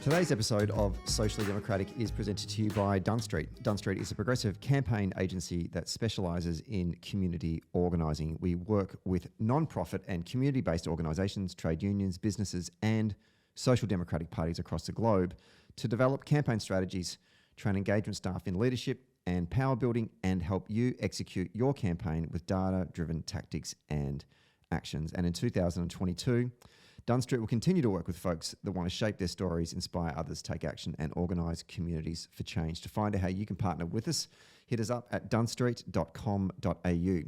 Today's episode of Socially Democratic is presented to you by Dunn Street. Dunn Street is a progressive campaign agency that specialises in community organising. We work with non-profit and community-based organisations, trade unions, businesses and social democratic parties across the globe to develop campaign strategies, train engagement staff in leadership and power building, and help you execute your campaign with data-driven tactics and actions. And in 2022, Dunn Street will continue to work with folks that want to shape their stories, inspire others, take action and organise communities for change. To find out how you can partner with us, hit us up at dunnstreet.com.au.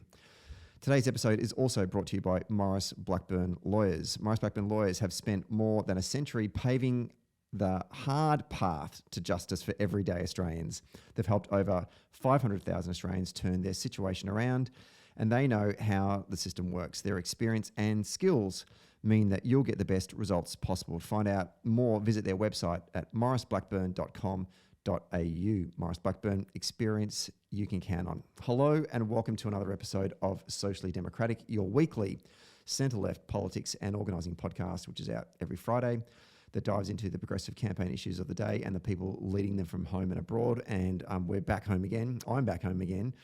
Today's episode is also brought to you by Maurice Blackburn Lawyers. Maurice Blackburn Lawyers have spent more than a century paving the hard path to justice for everyday Australians. They've helped over 500,000 Australians turn their situation around, and they know how the system works. Their experience and skills mean that you'll get the best results possible. To find out more, visit their website at mauriceblackburn.com.au. Maurice Blackburn, experience you can count on. Hello and welcome to another episode of Socially Democratic, your weekly centre-left politics and organising podcast, which is out every Friday, that dives into the progressive campaign issues of the day and the people leading them from home and abroad. And we're back home again. I'm back home again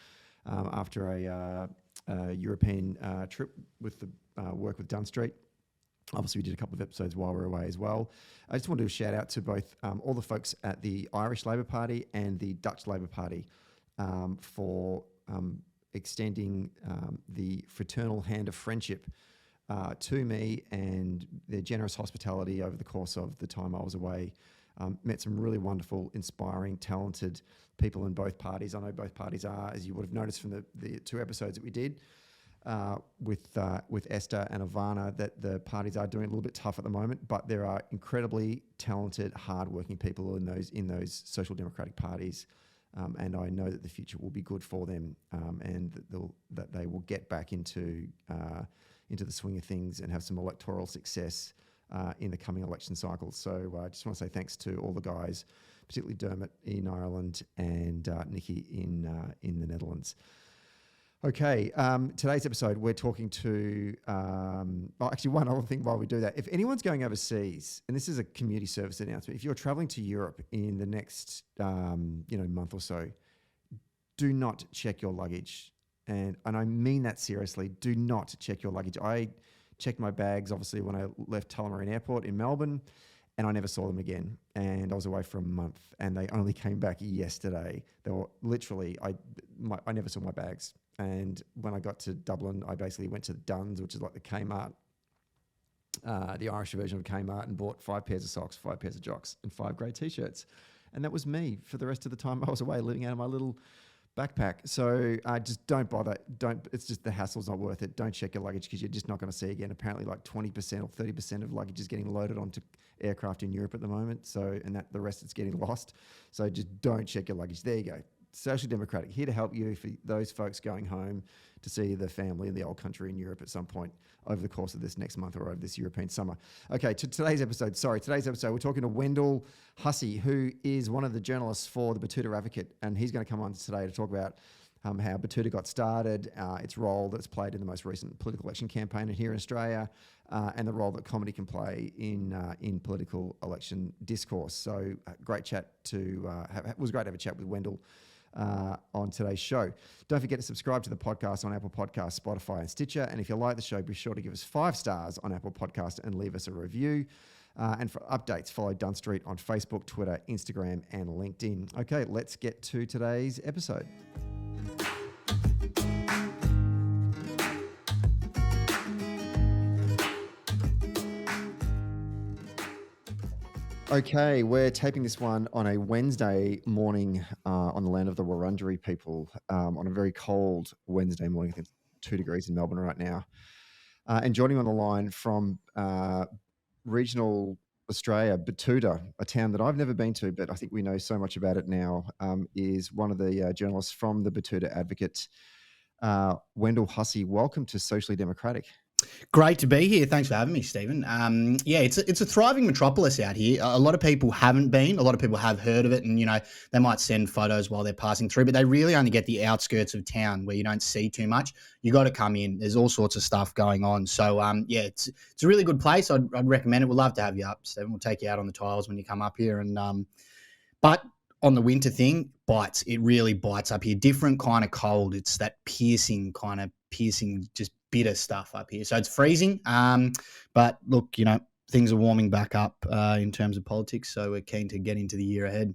after a European trip with the work with Dunn Street. Obviously, we did a couple of episodes while we were away as well. I just want to do a shout out to both all the folks at the Irish Labor Party and the Dutch Labor Party for extending the fraternal hand of friendship to me and their generous hospitality over the course of the time I was away. Met some really wonderful, inspiring, talented people in both parties. I know both parties are, as you would have noticed from the two episodes that we did, with Esther and Ivana, that the parties are doing a little bit tough at the moment, but there are incredibly talented, hard-working people in those social democratic parties, and I know that the future will be good for them, and that they will get back into the swing of things and have some electoral success in the coming election cycle. So I just want to say thanks to all the guys, particularly Dermot in Ireland and Nikki in the Netherlands. Okay, today's episode, we're talking to, actually one other thing while we do that. If anyone's going overseas, and this is a community service announcement, if you're traveling to Europe in the next, month or so, do not check your luggage. And I mean that seriously, do not check your luggage. I checked my bags, obviously, when I left Tullamarine Airport in Melbourne, and I never saw them again. And I was away for a month, and they only came back yesterday. They were literally, I never saw my bags. And when I got to Dublin, I basically went to Dunn's, which is like the Kmart, the Irish version of Kmart, and bought 5 pairs of socks, 5 pairs of jocks, and 5 grey T-shirts. And that was me for the rest of the time I was away, living out of my little backpack. So just don't bother. It's just the hassle's not worth it. Don't check your luggage because you're just not going to see again. Apparently like 20% or 30% of luggage is getting loaded onto aircraft in Europe at the moment. So, and that the rest is getting lost. So just don't check your luggage. There you go. Social Democratic, here to help you for those folks going home to see the family in the old country in Europe at some point over the course of this next month or over this European summer. Okay, today's episode, we're talking to Wendell Hussey, who is one of the journalists for the Betoota Advocate, and he's going to come on today to talk about how Betoota got started, its role that's played in the most recent political election campaign here in Australia, and the role that comedy can play in political election discourse. So great chat it was great to have a chat with Wendell on today's show. Don't forget to subscribe to the podcast on Apple Podcasts, Spotify and Stitcher. And if you like the show, be sure to give us 5 stars on Apple Podcasts and leave us a review. And for updates, follow Dunn Street on Facebook, Twitter, Instagram and LinkedIn. Okay, let's get to today's episode. Okay, we're taping this one on a Wednesday morning on the land of the Wurundjeri people on a very cold Wednesday morning. I think it's 2 degrees in Melbourne right now. And joining on the line from regional Australia, Betoota, a town that I've never been to, but I think we know so much about it now, is one of the journalists from the Betoota Advocate, Wendell Hussey. Welcome to Socially Democratic. Great to be here. Thanks for having me, Stephen. Yeah, it's a thriving metropolis out here. A lot of people haven't been. A lot of people have heard of it, and they might send photos while they're passing through, but they really only get the outskirts of town where you don't see too much. You got to come in. There's all sorts of stuff going on. So yeah, it's a really good place. I'd recommend it. We'd love to have you up, Stephen. We'll take you out on the tiles when you come up here. And but on the winter thing, bites. It really bites up here. Different kind of cold. It's that piercing, just bitter stuff up here. So it's freezing. But look, things are warming back up in terms of politics. So we're keen to get into the year ahead.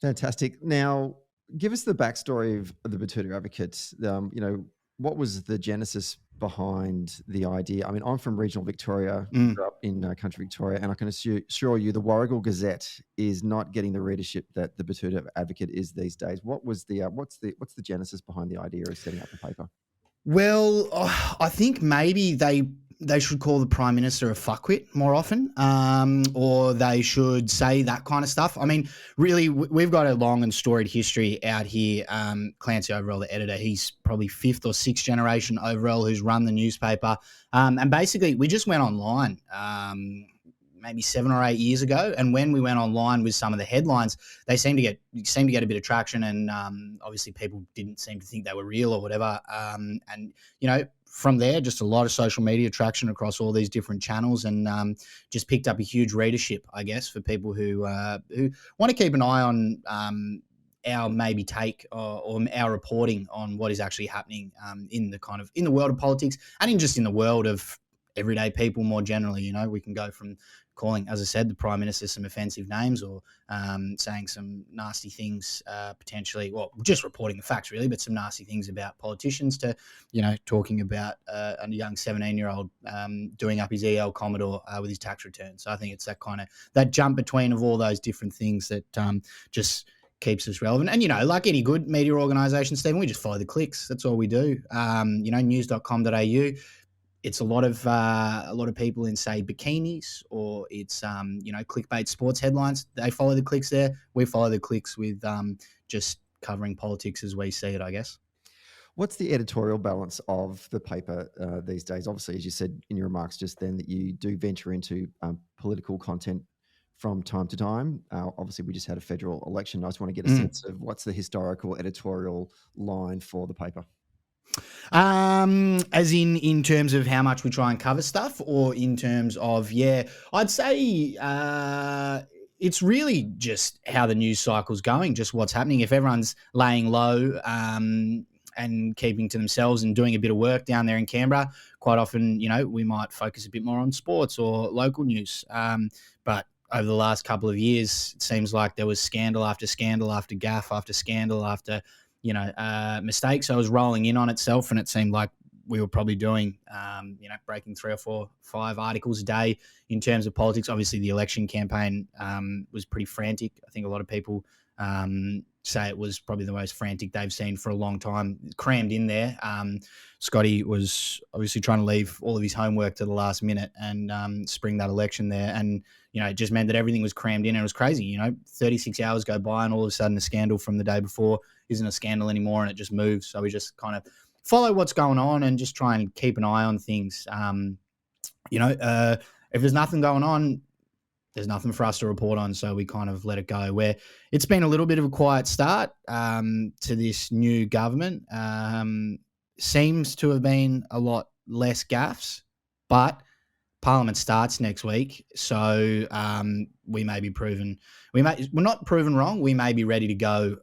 Fantastic. Now, give us the backstory of the Betoota Advocate. What was the genesis behind the idea? I mean, I'm from regional Victoria, grew up in country Victoria, and I can assure you the Warragul Gazette is not getting the readership that the Betoota Advocate is these days. What was the what's the genesis behind the idea of setting up the paper? Well, I think maybe they should call the Prime Minister a fuckwit more often, or they should say that kind of stuff. I mean, really, we've got a long and storied history out here. Clancy Overall, the editor, he's probably 5th or 6th generation Overall who's run the newspaper. And basically, we just went online maybe 7 or 8 years ago. And when we went online with some of the headlines, they seemed to get a bit of traction. And obviously people didn't seem to think they were real or whatever. And, from there, just a lot of social media traction across all these different channels, and just picked up a huge readership, I guess, for people who want to keep an eye on our maybe take or our reporting on what is actually happening in the world of politics, and in the world of everyday people more generally. We can go from calling, as I said, the Prime Minister some offensive names, or saying some nasty things, potentially, well, just reporting the facts really, but some nasty things about politicians, to, talking about a young 17-year-old doing up his EL Commodore with his tax return. So I think it's that jump between of all those different things that just keeps us relevant. And, like any good media organisation, Stephen, we just follow the clicks. That's all we do. News.com.au. It's a lot of people in, say, bikinis, or it's clickbait sports headlines. They follow the clicks there. We follow the clicks with just covering politics as we see it, I guess. What's the editorial balance of the paper these days? Obviously, as you said in your remarks just then, that you do venture into political content from time to time. Obviously, we just had a federal election. I just want to get a sense of what's the historical editorial line for the paper. As in terms of how much we try and cover stuff, or in terms of, I'd say it's really just how the news cycle's going, just what's happening. If everyone's laying low and keeping to themselves and doing a bit of work down there in Canberra, quite often, we might focus a bit more on sports or local news. But over the last couple of years, it seems like there was scandal after scandal after gaffe after scandal after mistakes. So it was rolling in on itself, and it seemed like we were probably doing, breaking 3 or 4, 5 articles a day in terms of politics. Obviously, the election campaign was pretty frantic. I think a lot of people say it was probably the most frantic they've seen for a long time, crammed in there. Scotty was obviously trying to leave all of his homework to the last minute and spring that election there. And, it just meant that everything was crammed in, and it was crazy. 36 hours go by, and all of a sudden a scandal from the day before isn't a scandal anymore, and it just moves. So we just kind of follow what's going on and just try and keep an eye on things. If there's nothing going on, there's nothing for us to report on, so we kind of let it go. Where it's been a little bit of a quiet start to this new government. Seems to have been a lot less gaffes, but Parliament starts next week, so we may be proven. We're not proven wrong. We may be ready to go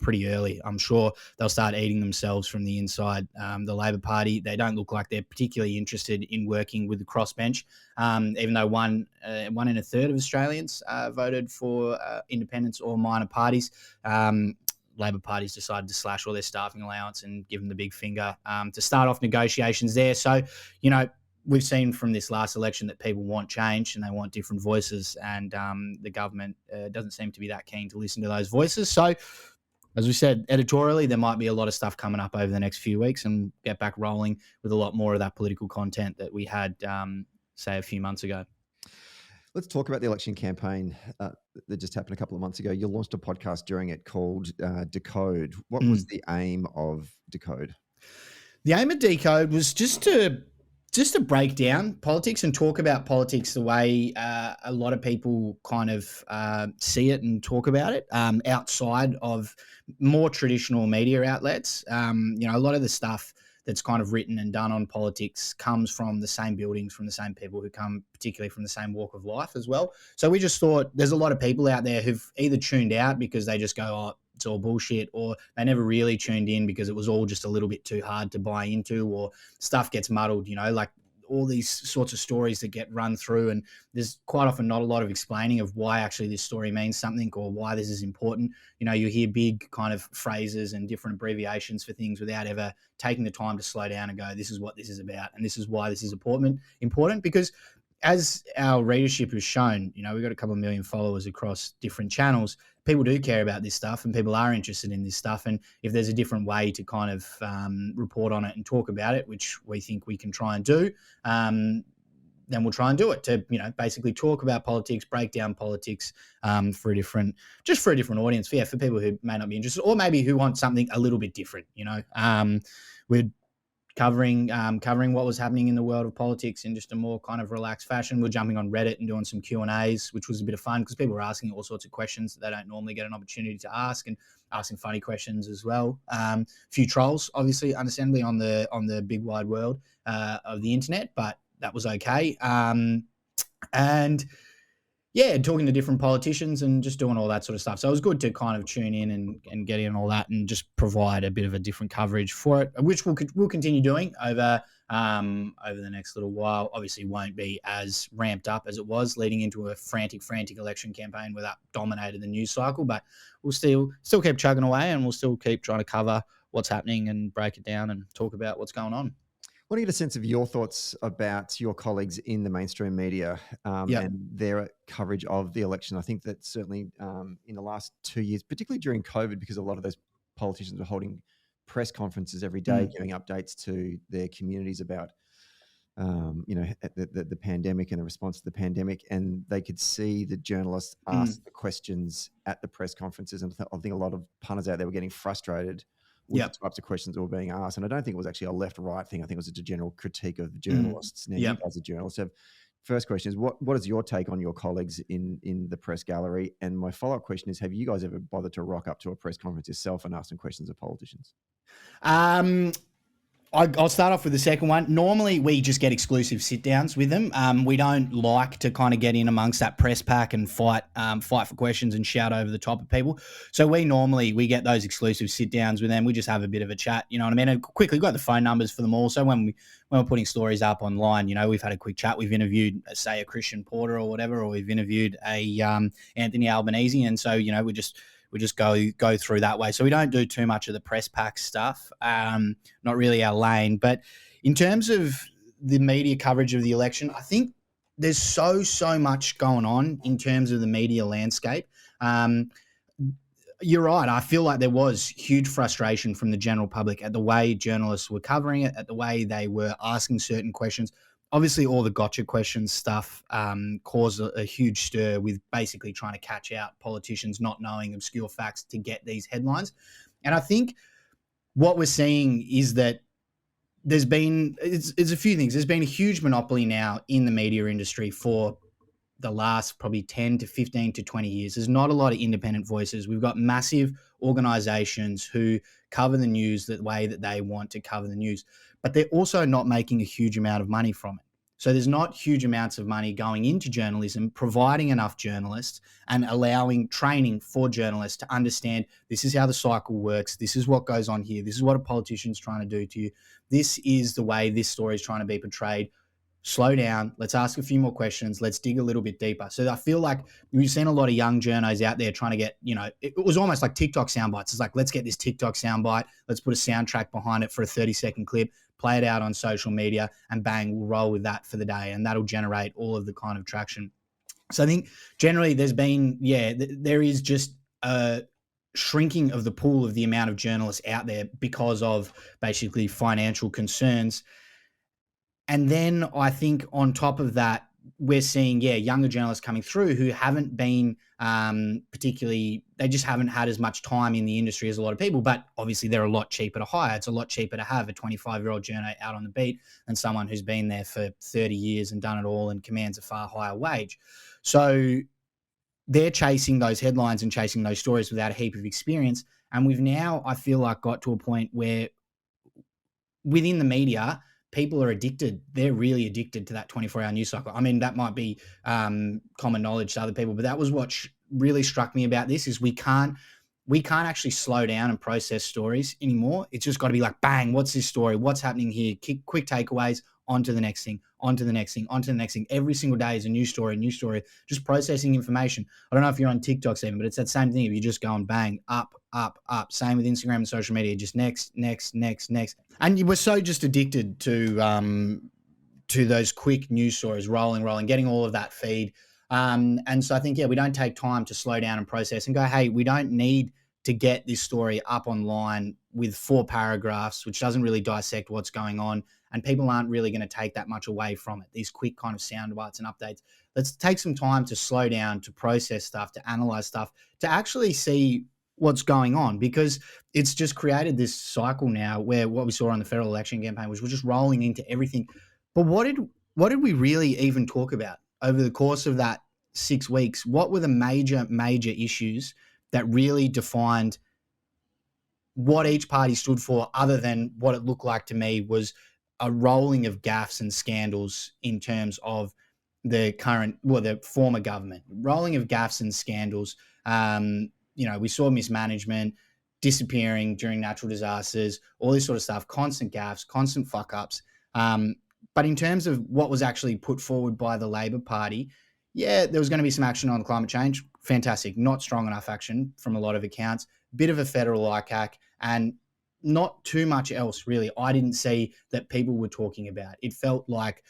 pretty early. I'm sure they'll start eating themselves from the inside. The Labor Party, they don't look like they're particularly interested in working with the crossbench, even though one in a third of Australians voted for independents or minor parties. Labor Party's decided to slash all their staffing allowance and give them the big finger to start off negotiations there. So, we've seen from this last election that people want change and they want different voices, and the government doesn't seem to be that keen to listen to those voices. So, as we said, editorially, there might be a lot of stuff coming up over the next few weeks, and get back rolling with a lot more of that political content that we had, say, a few months ago. Let's talk about the election campaign that just happened a couple of months ago. You launched a podcast during it called Decode. What was the aim of Decode? The aim of Decode was just to just to break down politics and talk about politics the way a lot of people kind of see it and talk about it outside of more traditional media outlets. A lot of the stuff that's kind of written and done on politics comes from the same buildings, from the same people who come particularly from the same walk of life as well. So we just thought there's a lot of people out there who've either tuned out because they just go, oh, it's all bullshit, or they never really tuned in because it was all just a little bit too hard to buy into, or stuff gets muddled, like all these sorts of stories that get run through, and there's quite often not a lot of explaining of why actually this story means something or why this is important. You hear big kind of phrases and different abbreviations for things without ever taking the time to slow down and go, this is what this is about, and this is why this is important because as our readership has shown, we've got a couple of million followers across different channels. People do care about this stuff and people are interested in this stuff. And if there's a different way to kind of report on it and talk about it, which we think we can try and do, then we'll try and do it to, basically talk about politics, break down politics for a different audience. For people who may not be interested or maybe who want something a little bit different, we're covering what was happening in the world of politics in just a more kind of relaxed fashion. We're jumping on Reddit and doing some Q&As, which was a bit of fun because people were asking all sorts of questions that they don't normally get an opportunity to ask, and asking funny questions as well. A few trolls, obviously, understandably, on the big wide world of the internet, but that was okay. And yeah, talking to different politicians and just doing all that sort of stuff. So it was good to kind of tune in and get in all that and just provide a bit of a different coverage for it, which we'll continue doing over the next little while. Obviously won't be as ramped up as it was leading into a frantic election campaign where that dominated the news cycle, but we'll still keep chugging away, and we'll still keep trying to cover what's happening and break it down and talk about what's going on. I want to get a sense of your thoughts about your colleagues in the mainstream media and their coverage of the election. I think that certainly in the last 2 years, particularly during COVID, because a lot of those politicians were holding press conferences every day, giving updates to their communities about, the pandemic and the response to the pandemic, and they could see the journalists ask the questions at the press conferences. And I think a lot of punters out there were getting frustrated with the types of questions that were being asked. And I don't think it was actually a left-right thing. I think it was just a general critique of journalists. Now, you guys are journalists. So first question is, what is your take on your colleagues in the press gallery? And my follow-up question is, have you guys ever bothered to rock up to a press conference yourself and ask some questions of politicians? I'll start off with the second one. Normally, we just get exclusive sit-downs with them. We don't like to kind of get in amongst that press pack and fight for questions and shout over the top of people. So we get those exclusive sit-downs with them. We just have a bit of a chat, you know what I mean? And quickly got the phone numbers for them all. So when we're putting stories up online, we've had a quick chat. We've interviewed, say, a Christian Porter or whatever, or we've interviewed a Anthony Albanese, and so we just go through that way. So we don't do too much of the press pack stuff, not really our lane. But in terms of the media coverage of the election, I think there's so much going on in terms of the media landscape. You're right. I feel like there was huge frustration from the general public at the way journalists were covering it, at the way they were asking certain questions. Obviously, all the gotcha questions stuff caused a huge stir with basically trying to catch out politicians not knowing obscure facts to get these headlines. And I think what we're seeing is that it's a few things. There's been a huge monopoly now in the media industry for the last probably 10 to 15 to 20 years. There's not a lot of independent voices. We've got massive organizations who cover the news the way that they want to cover the news, but they're also not making a huge amount of money from it. So there's not huge amounts of money going into journalism, providing enough journalists and allowing training for journalists to understand this is how the cycle works. This is what goes on here. This is what a politician's trying to do to you. This is the way this story is trying to be portrayed. Slow down. Let's ask a few more questions. Let's dig a little bit deeper. So I feel like we've seen a lot of young journos out there trying to get, it was almost like TikTok sound bites. It's like, let's get this TikTok sound bite. Let's put a soundtrack behind it for a 30-second clip, play it out on social media, and bang, we'll roll with that for the day. And that'll generate all of the kind of traction. So I think generally there is just a shrinking of the pool of the amount of journalists out there because of basically financial concerns. And then I think on top of that, we're seeing, younger journalists coming through who haven't been particularly, they just haven't had as much time in the industry as a lot of people, but obviously they're a lot cheaper to hire. It's a lot cheaper to have a 25-year-old journo out on the beat than someone who's been there for 30 years and done it all and commands a far higher wage. So they're chasing those headlines and chasing those stories without a heap of experience. And we've now, I feel like, got to a point where within the media, people are addicted. They're really addicted to that 24-hour news cycle. I mean, that might be common knowledge to other people, but that was what really struck me about this is we can't actually slow down and process stories anymore. It's just got to be like, bang, what's this story? What's happening here? Quick takeaways, on to the next thing, on to the next thing, on to the next thing. Every single day is a new story, just processing information. I don't know if you're on TikTok, Stephen, but it's that same thing. If you just go and bang, up. Same with Instagram and social media, just next. And you were so just addicted to those quick news stories, rolling, getting all of that feed. And so I think, we don't take time to slow down and process and go, hey, we don't need to get this story up online with 4 paragraphs, which doesn't really dissect what's going on. And people aren't really going to take that much away from it. These quick kind of sound bites and updates. Let's take some time to slow down, to process stuff, to analyze stuff, to actually see what's going on, because it's just created this cycle now where what we saw on the federal election campaign was we're just rolling into everything. But what did we really even talk about over the course of that 6 weeks? What were the major issues that really defined what each party stood for, other than what it looked like to me was a rolling of gaffes and scandals in terms of the former government, rolling of gaffes and scandals. We saw mismanagement, disappearing during natural disasters, all this sort of stuff, constant gaffes, constant fuck ups. But in terms of what was actually put forward by the Labor Party, there was going to be some action on climate change. Fantastic. Not strong enough action from a lot of accounts. Bit of a federal ICAC, and not too much else, really. I didn't see that people were talking about. It felt like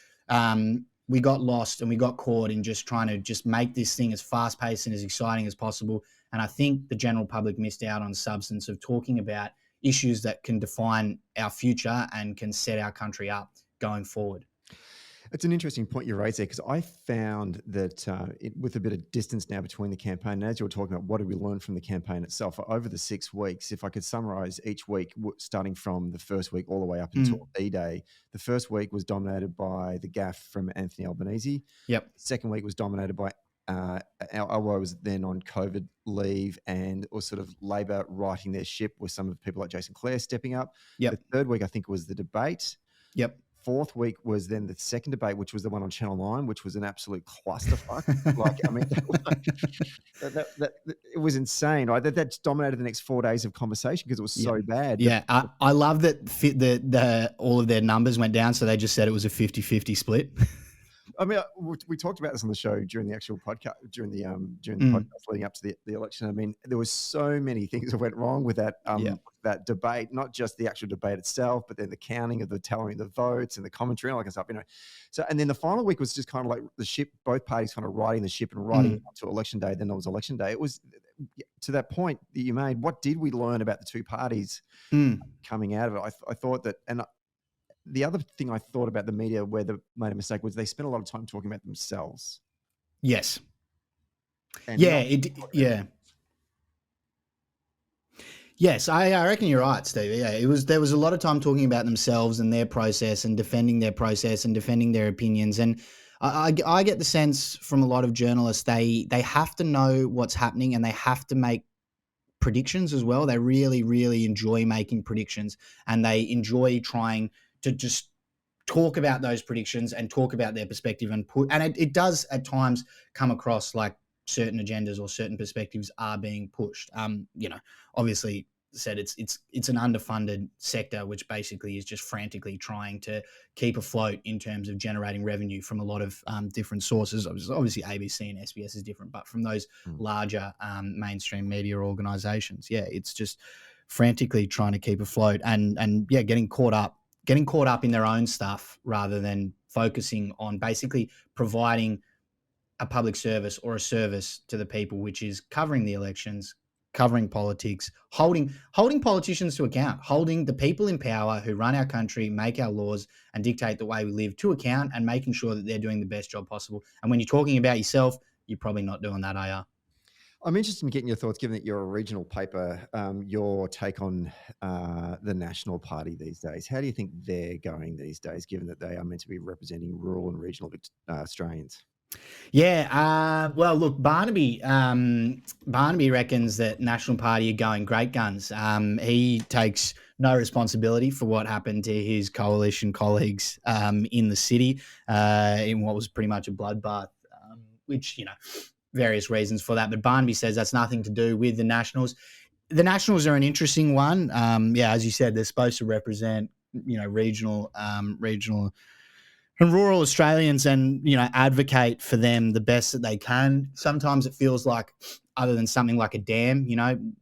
we got lost and we got caught in just trying to just make this thing as fast-paced and as exciting as possible. And I think the general public missed out on substance of talking about issues that can define our future and can set our country up going forward. It's an interesting point you raised there, because I found that with a bit of distance now between the campaign, and as you were talking about, what did we learn from the campaign itself? Over the 6 weeks, if I could summarize each week, starting from the first week all the way up until D-Day, the first week was dominated by the gaffe from Anthony Albanese. Yep. Second week was dominated by Albo was then on COVID leave, and was sort of Labor righting their ship with some of people like Jason Clare stepping up. Yep. The third week, I think, was the debate. Yep. Fourth week was then the second debate, which was the one on Channel 9, which was an absolute clusterfuck. It was insane. That dominated the next 4 days of conversation because it was so bad. Yeah, I love that all of their numbers went down, so they just said it was a 50-50 split. I mean, we talked about this on the show during the actual podcast, during the podcast leading up to the election. I mean, there was so many things that went wrong with that that debate, not just the actual debate itself, but then the counting of the tallying of the votes and the commentary and all that kind of stuff. So, and then the final week was just kind of like the ship, both parties kind of riding the ship and riding up to election day. Then there was election day. It was to that point that you made. What did we learn about the two parties coming out of it? I thought that, and the other thing I thought about the media where they made a mistake was they spent a lot of time talking about themselves. Yes. And Yes, I reckon you're right, Steve. Yeah, there was a lot of time talking about themselves and their process and defending their process and defending their opinions. And I get the sense from a lot of journalists, they have to know what's happening and they have to make predictions as well. They really, really enjoy making predictions, and they enjoy trying to just talk about those predictions and talk about their perspective and it does at times come across like certain agendas or certain perspectives are being pushed. Obviously said it's an underfunded sector, which basically is just frantically trying to keep afloat in terms of generating revenue from a lot of different sources. Obviously ABC and SBS is different, but from those larger mainstream media organizations, it's just frantically trying to keep afloat and getting caught up in their own stuff rather than focusing on basically providing a public service or a service to the people, which is covering the elections, covering politics, holding politicians to account, holding the people in power who run our country, make our laws, and dictate the way we live to account, and making sure that they're doing the best job possible. And when you're talking about yourself, you're probably not doing that, are you? I'm interested in getting your thoughts, given that you're a regional paper, your take on the National Party these days. How do you think they're going these days, given that they are meant to be representing rural and regional Australians? Yeah, well, look, Barnaby reckons that National Party are going great guns. He takes no responsibility for what happened to his coalition colleagues in the city in what was pretty much a bloodbath, which, various reasons for that. But Barnaby says that's nothing to do with the Nationals. The Nationals are an interesting one. As you said, they're supposed to represent, regional and rural Australians and, advocate for them the best that they can. Sometimes it feels like, other than something like a dam,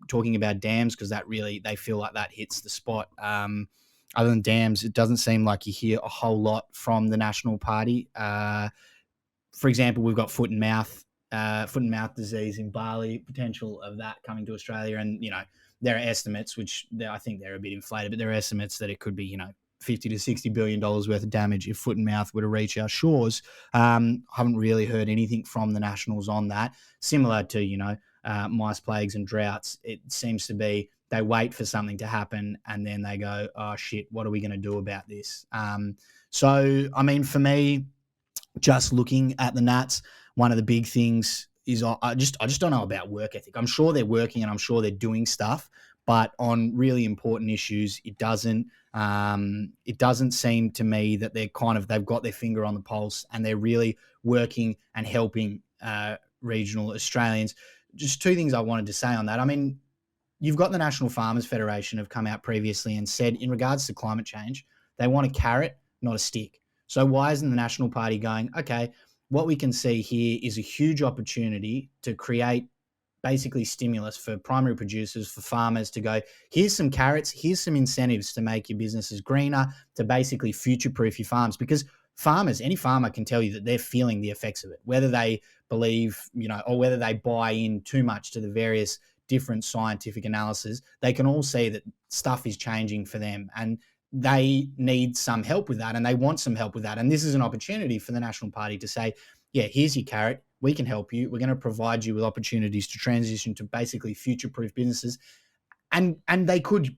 talking about dams, because that really, they feel like that hits the spot. Other than dams, it doesn't seem like you hear a whole lot from the National Party. For example, we've got foot and mouth disease in Bali, potential of that coming to Australia. And, there are estimates, which I think they're a bit inflated, but there are estimates that it could be, $50 to $60 billion worth of damage if foot and mouth were to reach our shores. Haven't really heard anything from the Nationals on that. Similar to, mice plagues and droughts, it seems to be they wait for something to happen and then they go, oh, shit, what are we going to do about this? So, for me, just looking at the Nats, one of the big things is I just don't know about work ethic. I'm sure they're working and I'm sure they're doing stuff, but on really important issues, it doesn't seem to me that they've got their finger on the pulse and they're really working and helping regional Australians. Just two things I wanted to say on that. You've got the National Farmers Federation have come out previously and said in regards to climate change, they want a carrot, not a stick. So why isn't the National Party going, okay, what we can see here is a huge opportunity to create basically stimulus for primary producers, for farmers to go, here's some carrots, here's some incentives to make your businesses greener, to basically future-proof your farms. Because farmers, any farmer can tell you that they're feeling the effects of it, whether they believe, or whether they buy in too much to the various different scientific analysis, they can all see that stuff is changing for them. And they need some help with that and they want some help with that. And this is an opportunity for the National Party to say, yeah, here's your carrot. We can help you. We're going to provide you with opportunities to transition to basically future-proof businesses. And they could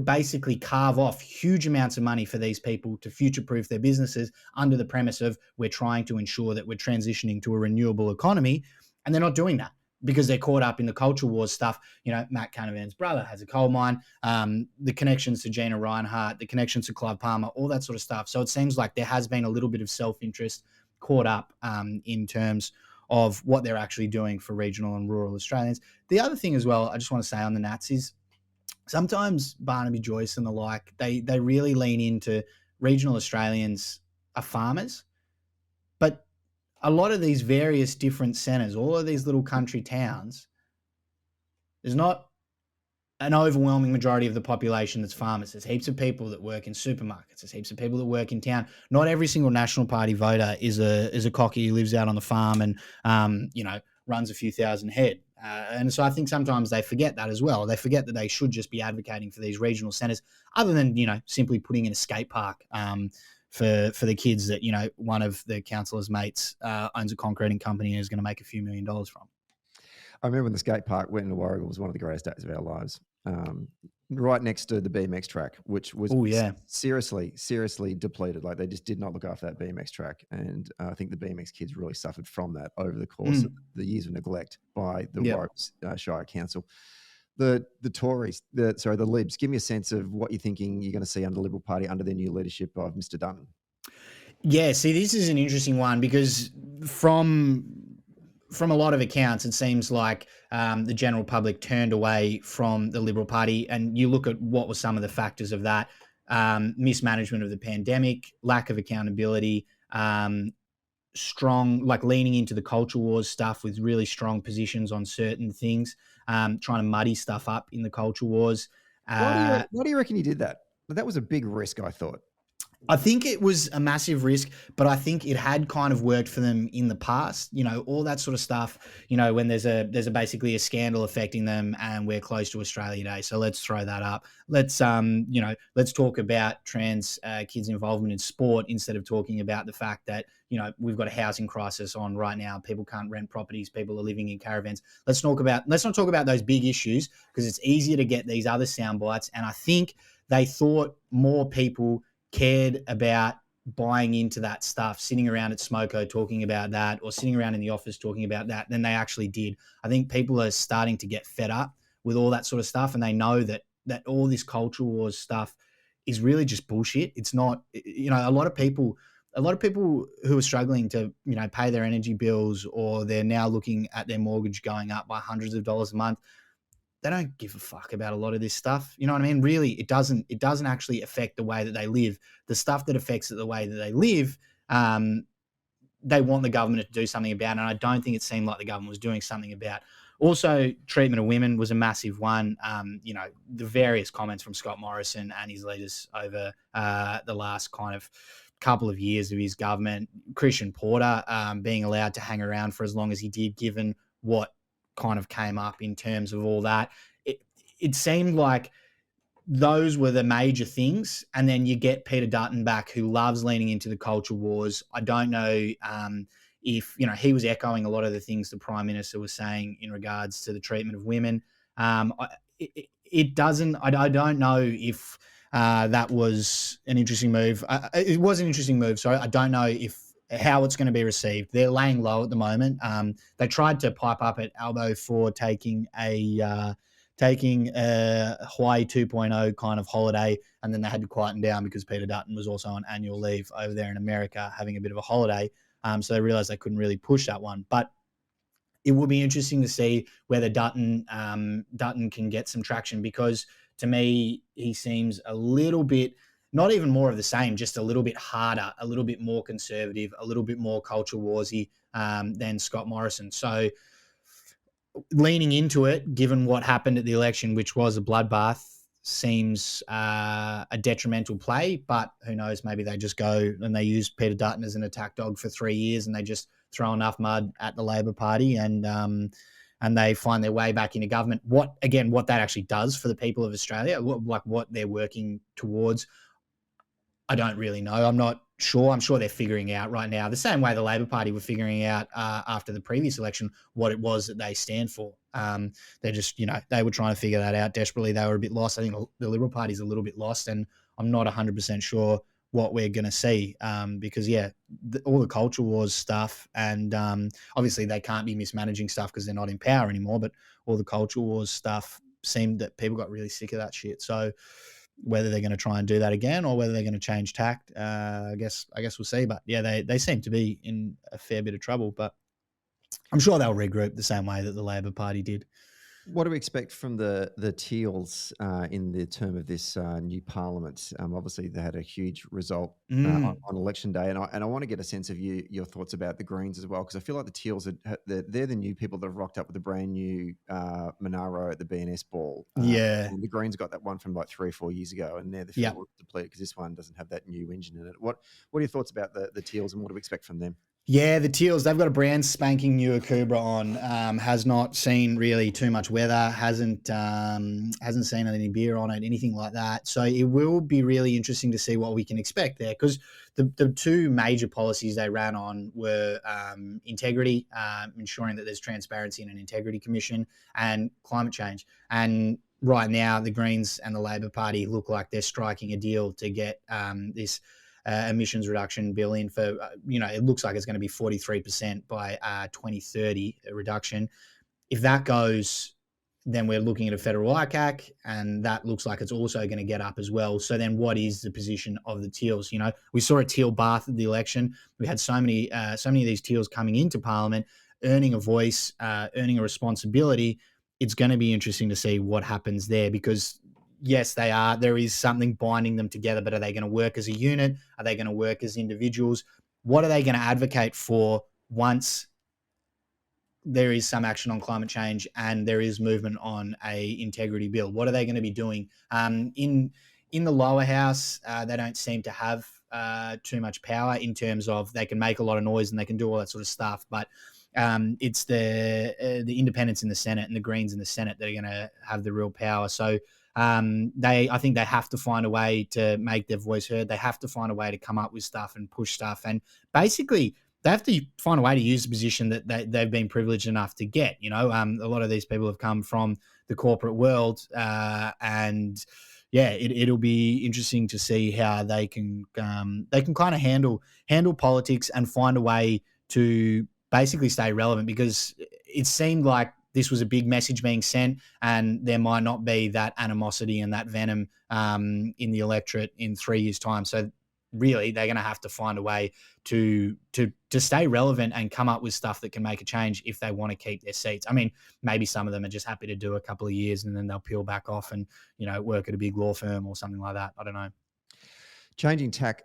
basically carve off huge amounts of money for these people to future-proof their businesses under the premise of we're trying to ensure that we're transitioning to a renewable economy. And they're not doing that, because they're caught up in the culture wars stuff. Matt Canavan's brother has a coal mine, the connections to Gina Reinhart, the connections to Clive Palmer, all that sort of stuff. So it seems like there has been a little bit of self-interest caught up in terms of what they're actually doing for regional and rural Australians. The other thing as well, I just want to say on the Nats is sometimes Barnaby Joyce and the like, they really lean into regional Australians are farmers, but a lot of these various different centres, all of these little country towns, there's not an overwhelming majority of the population that's farmers. There's heaps of people that work in supermarkets. There's heaps of people that work in town. Not every single National Party voter is a cocky who lives out on the farm and runs a few thousand head. And so I think sometimes they forget that as well. They forget that they should just be advocating for these regional centres, other than simply putting in a skate park. For the kids that, one of the councillor's mates owns a concreting company and is going to make a few $1 million from. I remember when the skate park went into Warragul was one of the greatest days of our lives. Right next to the BMX track, which was seriously depleted. Like they just did not look after that BMX track. And I think the BMX kids really suffered from that over the course of the years of neglect by the Warragul Shire Council. The Tories, the Libs, give me a sense of what you're thinking you're going to see under the Liberal Party under their new leadership of Mr. Dunn. Yeah, see, this is an interesting one because from a lot of accounts, it seems like the general public turned away from the Liberal Party. And you look at what were some of the factors of that: mismanagement of the pandemic, lack of accountability, strong, like leaning into the culture wars stuff with really strong positions on certain things, trying to muddy stuff up in the culture wars. Why do you reckon he did that? That was a big risk, I thought. I think it was a massive risk, but I think it had kind of worked for them in the past. All that sort of stuff. When there's basically a scandal affecting them, and we're close to Australia Day, so let's throw that up. Let's talk about trans kids' involvement in sport instead of talking about the fact that we've got a housing crisis on right now. People can't rent properties. People are living in caravans. Let's not talk about those big issues, because it's easier to get these other sound bites. And I think they thought more people cared about buying into that stuff, sitting around at Smoko talking about that, or sitting around in the office talking about that, than they actually did. I think people are starting to get fed up with all that sort of stuff, and they know that all this culture wars stuff is really just bullshit. It's not, a lot of people who are struggling to, pay their energy bills, or they're now looking at their mortgage going up by hundreds of dollars a month. They don't give a fuck about a lot of this stuff. You know what I mean? Really, it doesn't actually affect the way that they live. The stuff that affects the way that they live, they want the government to do something about. And I don't think it seemed like the government was doing something about. Also, treatment of women was a massive one. The various comments from Scott Morrison and his leaders over the last kind of couple of years of his government. Christian Porter being allowed to hang around for as long as he did, given what kind of came up in terms of all that. It seemed like those were the major things. And then you get Peter Dutton back, who loves leaning into the culture wars. I don't know if, he was echoing a lot of the things the Prime Minister was saying in regards to the treatment of women. I don't know if that was an interesting move. It was an interesting move. Sorry. I don't know how it's going to be received. They're laying low at the moment. They tried to pipe up at Albo for taking a Hawaii 2.0 kind of holiday, and then they had to quieten down because Peter Dutton was also on annual leave over there in America having a bit of a holiday. So they realized they couldn't really push that one. But it will be interesting to see whether Dutton can get some traction, because to me, he seems a little bit, not even more of the same, just a little bit harder, a little bit more conservative, a little bit more culture warsy than Scott Morrison. So leaning into it, given what happened at the election, which was a bloodbath, seems a detrimental play. But who knows, maybe they just go and they use Peter Dutton as an attack dog for 3 years, and they just throw enough mud at the Labor Party, and they find their way back into government. What that actually does for the people of Australia, what they're working towards, I don't really know. I'm not sure. I'm sure they're figuring out right now, the same way the Labor Party were figuring out after the previous election what it was that they stand for. They're just, they were trying to figure that out desperately. They were a bit lost. I think the Liberal Party's a little bit lost, and I'm not 100% sure what we're going to see because, all the culture wars stuff, and obviously they can't be mismanaging stuff because they're not in power anymore, but all the culture wars stuff seemed that people got really sick of that shit. So whether they're going to try and do that again or whether they're going to change tact, I guess we'll see. But yeah, they seem to be in a fair bit of trouble, but I'm sure they'll regroup the same way that the Labor Party did. What do we expect from the Teals in the term of this new parliament? Obviously, they had a huge result on election day, and I want to get a sense of your thoughts about the Greens as well, because I feel like the Teals they're the new people that have rocked up with a brand new Monaro at the BNS ball. And the Greens got that one from like 3 or 4 years ago, and they're the fuel depleted because this one doesn't have that new engine in it. What are your thoughts about the Teals, and what do we expect from them? Yeah, the Teals, they've got a brand spanking new Akubra on. Has not seen really too much weather, hasn't seen any beer on it, anything like that. So it will be really interesting to see what we can expect there, because the two major policies they ran on were integrity, ensuring that there's transparency in an integrity commission, and climate change. And right now, the Greens and the Labor Party look like they're striking a deal to get this emissions reduction bill in for, it looks like it's going to be 43% by 2030 reduction. If that goes, then we're looking at a federal ICAC, and that looks like it's also going to get up as well. So then what is the position of the Teals? We saw a Teal bath at the election. We had so many of these Teals coming into Parliament, earning a voice, earning a responsibility. It's going to be interesting to see what happens there, because yes, they are. There is something binding them together, but are they going to work as a unit? Are they going to work as individuals? What are they going to advocate for once there is some action on climate change and there is movement on a integrity bill? What are they going to be doing? In in the lower house, they don't seem to have too much power in terms of they can make a lot of noise and they can do all that sort of stuff. But it's the independents in the Senate and the Greens in the Senate that are going to have the real power. So I think they have to find a way to make their voice heard. They have to find a way to come up with stuff and push stuff. And basically, they have to find a way to use the position that they've been privileged enough to get. A lot of these people have come from the corporate world, and yeah, it'll be interesting to see how they can kind of handle politics and find a way to basically stay relevant, because it seemed like this was a big message being sent, and there might not be that animosity and that venom in the electorate in 3 years' time. So really, they're going to have to find a way to stay relevant and come up with stuff that can make a change if they want to keep their seats. I mean, maybe some of them are just happy to do a couple of years and then they'll peel back off and, work at a big law firm or something like that. I don't know. Changing tack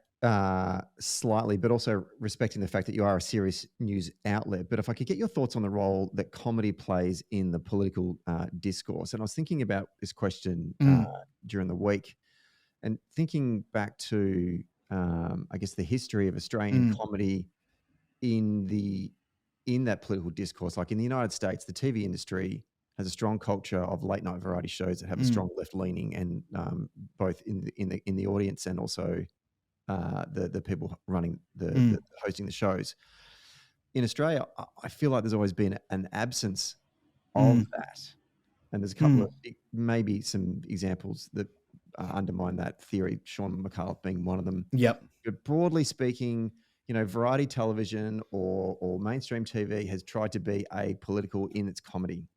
slightly, but also respecting the fact that you are a serious news outlet. But if I could get your thoughts on the role that comedy plays in the political discourse. And I was thinking about this question during the week and thinking back to, I guess, the history of Australian comedy in that political discourse. Like in the United States, the TV industry has a strong culture of late night variety shows that have a strong left leaning, and both in the audience and also the people running the hosting the shows. In Australia, I feel like there's always been an absence of that, and there's a couple of maybe some examples that undermine that theory. Sean McAuliffe being one of them. Yep. But broadly speaking, variety television or mainstream TV has tried to be apolitical in its comedy.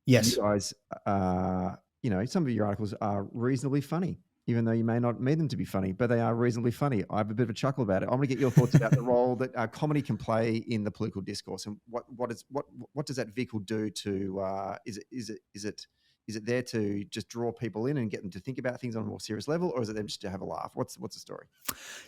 Yes. You guys, some of your articles are reasonably funny, even though you may not mean them to be funny, but they are reasonably funny. I have a bit of a chuckle about it. I'm going to get your thoughts about the role that comedy can play in the political discourse, and what does that vehicle do to? Is it there to just draw people in and get them to think about things on a more serious level, or is it them just to have a laugh? What's the story?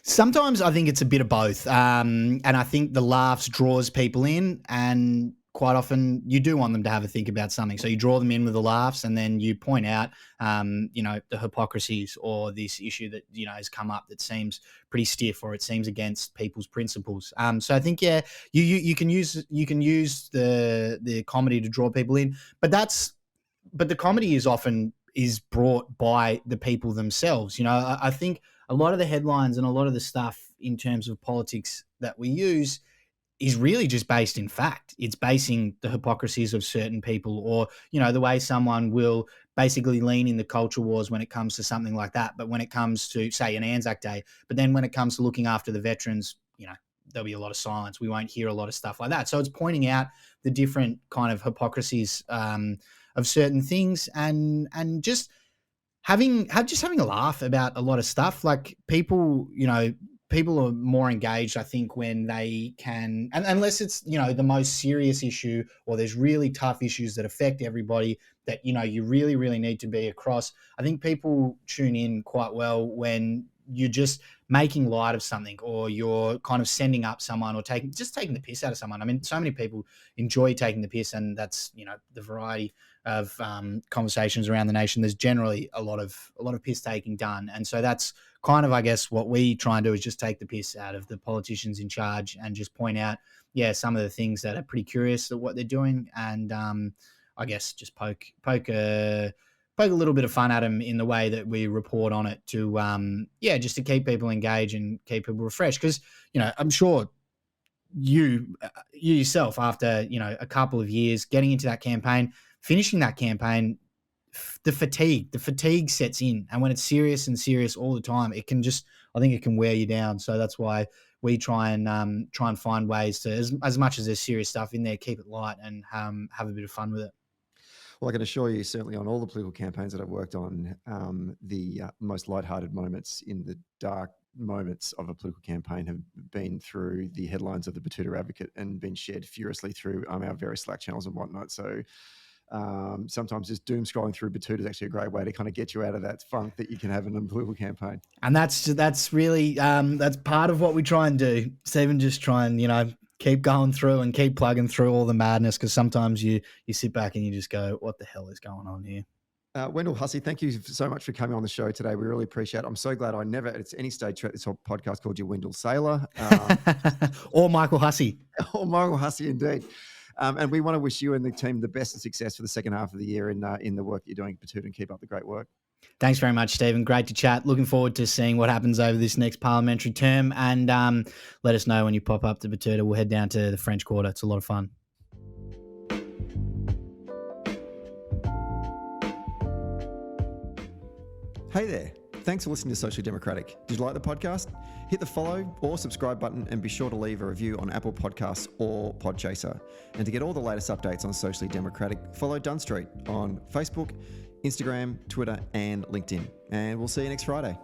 Sometimes I think it's a bit of both, and I think the laughs draws people in, and quite often you do want them to have a think about something. So you draw them in with the laughs, and then you point out, the hypocrisies or this issue that, has come up that seems pretty stiff, or it seems against people's principles. So I think, yeah, you can use the comedy to draw people in, but the comedy is brought by the people themselves. I think a lot of the headlines and a lot of the stuff in terms of politics that we use is really just based in fact. It's basing the hypocrisies of certain people, or, the way someone will basically lean in the culture wars when it comes to something like that. But when it comes to, say, an Anzac Day, but then when it comes to looking after the veterans, there'll be a lot of silence. We won't hear a lot of stuff like that. So it's pointing out the different kind of hypocrisies of certain things, and just having a laugh about a lot of stuff. Like people are more engaged, I think, when they can, and unless it's, the most serious issue, or there's really tough issues that affect everybody that, you really, really need to be across. I think people tune in quite well when you're just making light of something, or you're kind of sending up someone, or taking the piss out of someone. I mean, so many people enjoy taking the piss, and that's, the variety of conversations around the nation. There's generally a lot of piss taking done. And so that's kind of, I guess, what we try and do, is just take the piss out of the politicians in charge and just point out, some of the things that are pretty curious at what they're doing. And I guess just poke a little bit of fun at them in the way that we report on it, to, just to keep people engaged and keep people refreshed. Because, I'm sure you yourself, after, a couple of years getting into that campaign, finishing that campaign, the fatigue sets in. And when it's serious all the time, I think it can wear you down. So that's why we try and find ways to, as much as there's serious stuff in there, keep it light and have a bit of fun with it. Well, I can assure you, certainly on all the political campaigns that I've worked on, the most lighthearted moments in the dark moments of a political campaign have been through the headlines of the Betoota Advocate and been shared furiously through our various Slack channels and whatnot. So sometimes just doom scrolling through Betoota is actually a great way to kind of get you out of that funk that you can have in a political campaign. And that's really that's part of what we try and do. Stephen, just try and keep going through and keep plugging through all the madness, because sometimes you sit back and you just go, what the hell is going on here? Wendell Hussey, thank you so much for coming on the show today. We really appreciate it. I'm so glad I never at any stage throughout this whole podcast called you Wendell Sailor. Or Michael Hussey. Or Michael Hussey, indeed. And we want to wish you and the team the best of success for the second half of the year in the work that you're doing at Betoota, and keep up the great work. Thanks very much, Stephen. Great to chat. Looking forward to seeing what happens over this next parliamentary term. And let us know when you pop up to Betoota. We'll head down to the French Quarter. It's a lot of fun. Hey there. Thanks for listening to Socially Democratic. Did you like the podcast? Hit the follow or subscribe button and be sure to leave a review on Apple Podcasts or Podchaser. And to get all the latest updates on Socially Democratic, follow Dunn Street on Facebook, Instagram, Twitter and LinkedIn. And we'll see you next Friday.